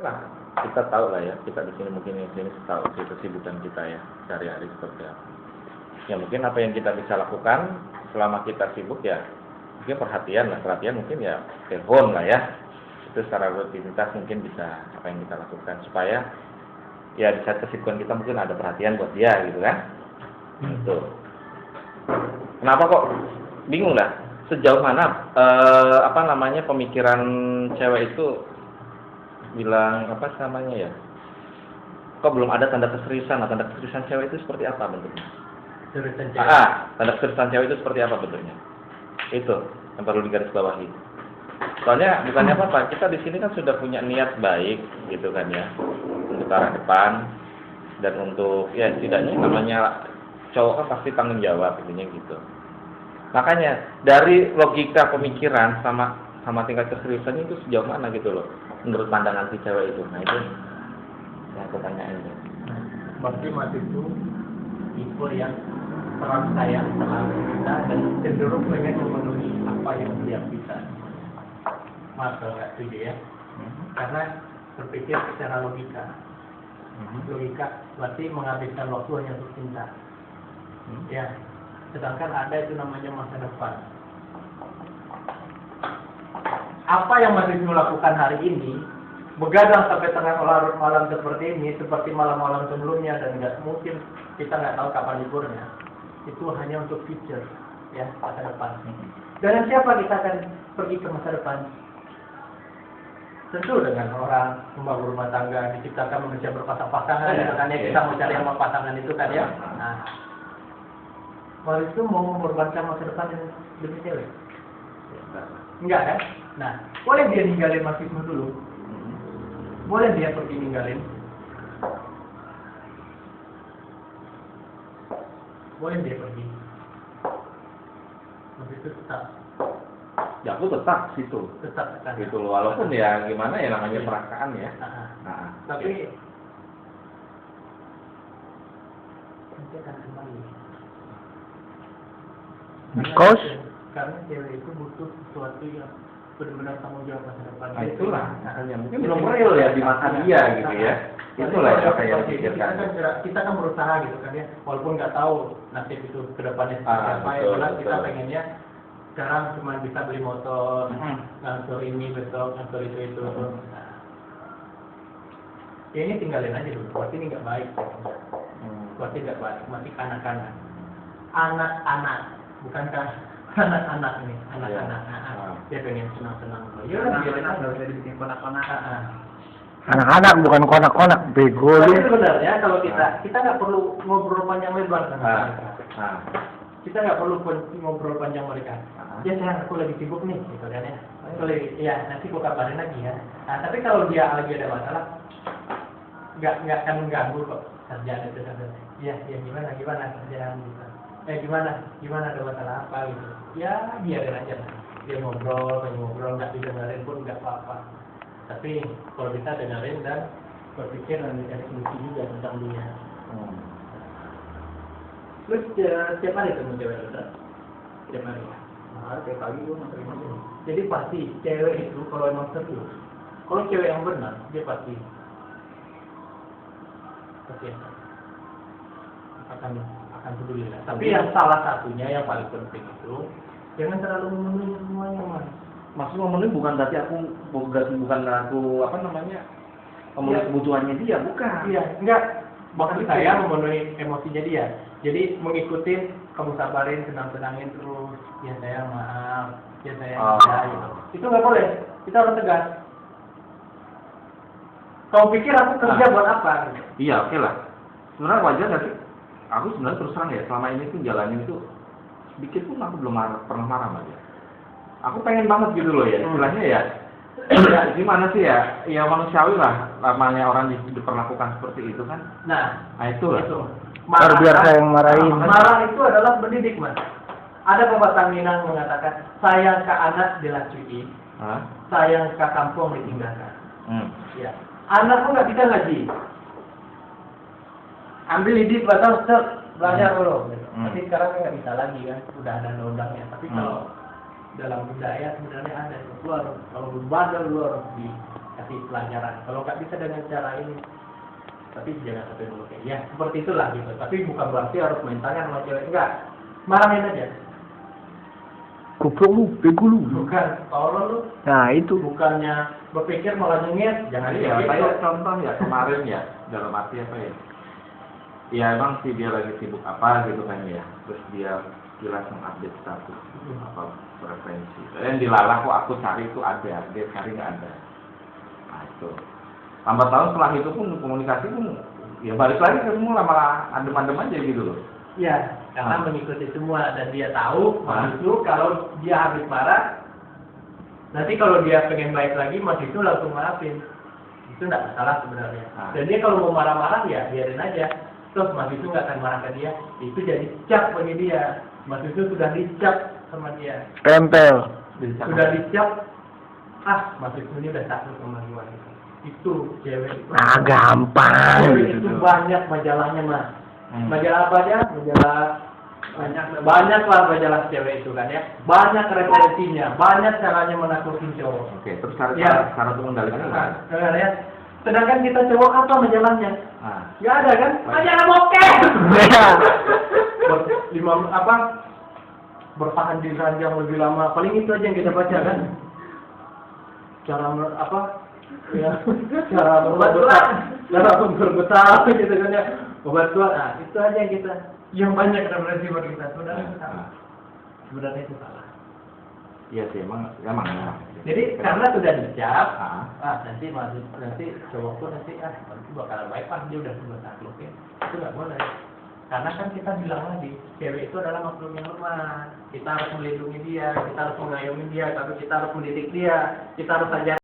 Nah, kita tahu lah ya, kita di sini mungkin di sini tahu kesibukan kita ya sehari-hari seperti apa. Ya mungkin apa yang kita bisa lakukan selama kita sibuk ya, mungkin perhatian mungkin ya telepon lah ya. Itu secara rutinitas mungkin bisa apa yang kita lakukan supaya ya di saat kesibukan kita mungkin ada perhatian buat dia gitu kan. Gitu. Kenapa kok bingung lah? Sejauh mana pemikiran cewek itu bilang apa namanya ya? Kok belum ada tanda keseriusan? Nah, tanda keseriusan cewek itu seperti apa bentuknya? Tanda keseriusan cewek itu seperti apa bentuknya? Itu yang perlu digarisbawahi. Soalnya bukannya apa-apa, kita di sini kan sudah punya niat baik gitu kan ya, untuk arah depan dan untuk ya setidaknya namanya cowok kan pasti tanggung jawab intinya gitu. Makanya dari logika pemikiran sama tingkat keseriusannya itu sejauh mana gitu loh menurut pandangan si cewek itu. Nah itu yang aku tanyain. Berarti Mas itu tipe yang terlalu sayang sama kita dan cenderung pengen memenuhi apa yang dia bisa. Mas kalau nggak setuju ya, karena berpikir secara logika. Logika berarti menghabiskan waktu hanya untuk cinta. Ya, sedangkan ada itu namanya masa depan. Apa yang Mas Wisnu lakukan hari ini, begadang sampai tengah larut malam seperti ini, seperti malam-malam sebelumnya dan mungkin kita nggak tahu kapan liburnya, itu hanya untuk future, ya masa depan. Dengan siapa kita akan pergi ke masa depan? Tentu dengan orang membangun rumah tangga, diciptakan manusia berpasang-pasangan, makanya kita mau cari yang pasangan itu kan ya. Nah, Mas itu mau mengorbankan masa depan demi cewek? Enggak kan? Nah, boleh dia ninggalin Mas Wisnu dulu. Boleh dia pergi ninggalin. Boleh dia pergi. Mas itu tetap. Ya aku tetap situ. Tetap kan. Gitu loh, walaupun ya gimana ya namanya perasaan ya. Tapi nanti akan kembali. Because Karena cewek itu butuh sesuatu yang benar-benar tanggung jawab masa depan. Nah itulah, makanya mungkin belum real ya di mata dia gitu ya. Itulah yang saya pikirkan. Kita kan berusaha gitu kan ya, walaupun nggak tahu nasib itu kedepannya seperti apa. Ya, kita pengennya sekarang cuma bisa beli motor, ngatur ini besok, ngatur itu. Ya ini tinggalin aja dulu. Berarti ini nggak baik. Berarti nggak baik. Masih kanak-kanak. Anak-anak, bukankah anak-anak ini, anak-anak. Dia pengen senang-senang. Ya, dia nggak usah dibikin konak-konak. anak-anak bukan konak-konak, bego Tapi lu. sebenarnya kalau kita nggak perlu ngobrol panjang lebar sama mereka. Kita nggak perlu ngobrol panjang mereka. Ya sayang, aku lagi sibuk nih, gitu kan ya. Ya nanti aku kabarin lagi ya. Nah tapi kalau dia lagi ada masalah, nggak akan mengganggu kok kerjaan itu kan. Ya gimana kerjaan gitu. Gimana ada masalah apa gitu. Ya biarin aja lah. Dia ngobrol nggak didengarin pun nggak apa-apa. Tapi kalau kita dengerin dan berpikir dan mencari solusi juga tentang dia. Lu setiap hari ketemu cewek lu, setiap hari. Nah, tiap pagi lu terima aja. Jadi pasti cewek itu kalau emang serius, kalau cewek yang benar, dia pasti akan peduli lah. Tapi yang salah satunya yang paling penting itu jangan terlalu memenuhi semuanya, Mas. Maksud memenuhi bukan berarti aku memenuhi kebutuhannya dia, bukan. Iya, enggak. Maksud saya memenuhi emosinya dia. Jadi mengikuti, kamu sabarin, tenang-tenangin terus. Ya saya maaf, ya saya tidak gitu. Itu nggak boleh. Kita harus tegas. Kau pikir aku kerja buat apa? Iya, oke lah. Sebenarnya wajar nggak sih? Aku sebenarnya terus terang ya, selama ini tuh jalanin itu sedikit pun aku belum pernah marah sama dia. Aku pengen banget gitu loh ya, istilahnya ya gimana sih ya, ya manusiawi lah, namanya orang diperlakukan seperti itu kan. Nah itulah. Baru biar saya yang marahin. Marah itu adalah mendidik, Mas. Ada pepatah Minang mengatakan, sayang ke anak dilacui, sayang ke kampung ditinggalkan. Ya, anakmu nggak bisa ngaji, ambil didik batas belajar dulu. Tapi sekarang nggak bisa lagi kan, udah ada undang-undangnya. Tapi kalau dalam budaya sebenarnya ada, lu harus kalau berbadal lu harus kasih pelajaran. Kalau nggak bisa dengan cara ini, tapi jangan sampai dulu kayak ya seperti itulah gitu. Tapi bukan berarti harus main tangan sama cewek, enggak, marahin aja. Goblok lu, bego lu. Bukan, tolong lu. Nah itu. Bukannya berpikir malah nyengir, jangan ya, gitu. kayak contoh ya kemarin ya, dalam arti apa ya? Ya emang sih dia lagi sibuk apa gitu kan ya, terus dia jelas mengupdate status apa preferensi. Yang dilalah kok aku cari itu ada, dia cari nggak ada. Nah itu. Lambat tahun setelah itu pun komunikasi pun ya balik lagi ke semula malah adem-adem aja gitu loh. Ya, karena mengikuti semua dan dia tahu itu kalau dia habis marah, nanti kalau dia pengen baik lagi Mas itu langsung maafin. Itu enggak masalah sebenarnya. Dan dia kalau mau marah-marah ya biarin aja. Terus Mas itu nggak akan marah ke dia. Itu jadi cap bagi dia. Mas itu sudah dicap sama dia. Tempel. Sudah dicap. Mas itu ini udah takut sama gua. Itu cewek. Nah gampang. Cewek itu banyak majalahnya Mas. Majalah apa aja? Majalah banyak lah majalah cewek itu kan ya. Banyak referensinya, banyak caranya menaklukin cowok. Oke, terus cara untuk mengendalikan Nah, ya. Sedangkan kita cowok apa majalahnya? Nggak ada kan? Baik. Majalah bokeh. Bertahan di ranjang lebih lama. Paling itu aja yang kita baca kan. Cara ya, cara berbetah gitu kan ya. Obat kuat, itu aja yang banyak referensi buat kita. Sebenarnya itu salah. Iya sih, emang ya. Jadi karena sudah dicap, nanti cowok pun nanti bakalan baik dia udah sudah taklukin. Itu nggak boleh. Karena kan kita bilang lagi, cewek itu adalah makhluk yang lemah. Kita harus melindungi dia, kita harus mengayomi dia, tapi kita harus mendidik dia, kita harus ajar.